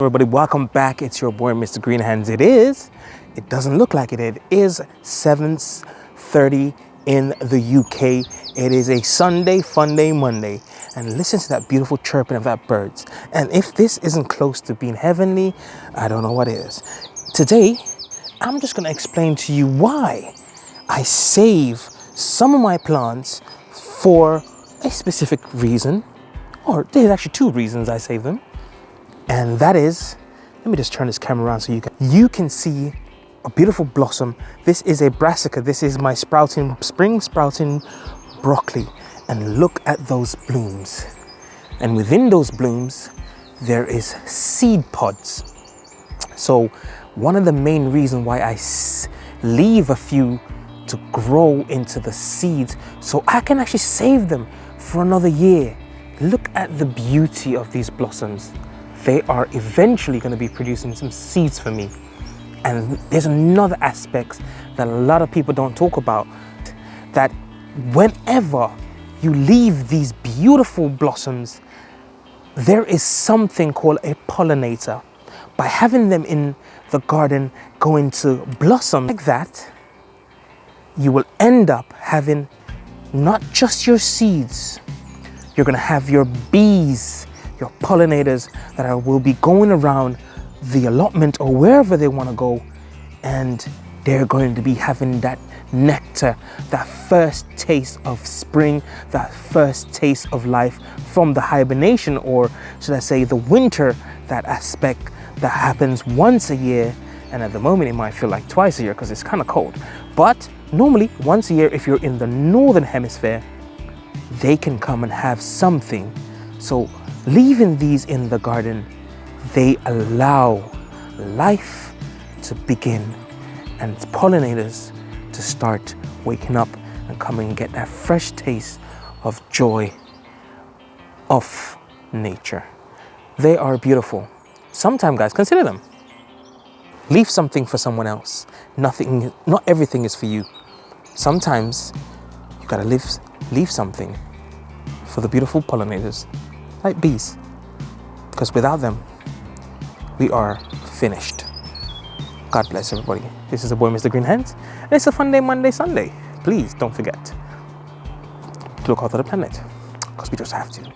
Everybody, welcome back. It's your boy, Mr. Green Hands. It doesn't look like it. It is 7:30 in the UK. It is a Sunday, fun day, Monday. And listen to that beautiful chirping of that birds. And if this isn't close to being heavenly, I don't know what is. Today, I'm just going to explain to you why I save some of my plants for a specific reason. Or there's actually two reasons I save them. And that is, let me just turn this camera around so you can see a beautiful blossom. This is a brassica. This is my spring sprouting broccoli. And look at those blooms. And within those blooms, there is seed pods. So one of the main reasons why I leave a few to grow into the seeds, so I can actually save them for another year. Look at the beauty of these blossoms. They are eventually going to be producing some seeds for me. And there's another aspect that a lot of people don't talk about, that whenever you leave these beautiful blossoms, there is something called a pollinator. By having them in the garden going to blossom like that, you will end up having not just your seeds, you're going to have your bees, your pollinators that will be going around the allotment or wherever they want to go, and they're going to be having that nectar, that first taste of spring, that first taste of life from the hibernation, or should I say the winter, that aspect that happens once a year. And at the moment it might feel like twice a year because it's kind of cold, but normally once a year if you're in the northern hemisphere, they can come and have something. So leaving these in the garden, they allow life to begin and pollinators to start waking up and come and get that fresh taste of joy of nature. They are beautiful. Sometimes, guys, consider them. Leave something for someone else. Not everything is for you. Sometimes you gotta leave something for the beautiful pollinators, like bees, because without them, we are finished. God bless everybody. This is the boy, Mr. Green Hands, and it's a fun day, Monday, Sunday. Please don't forget to look after the planet, because we just have to.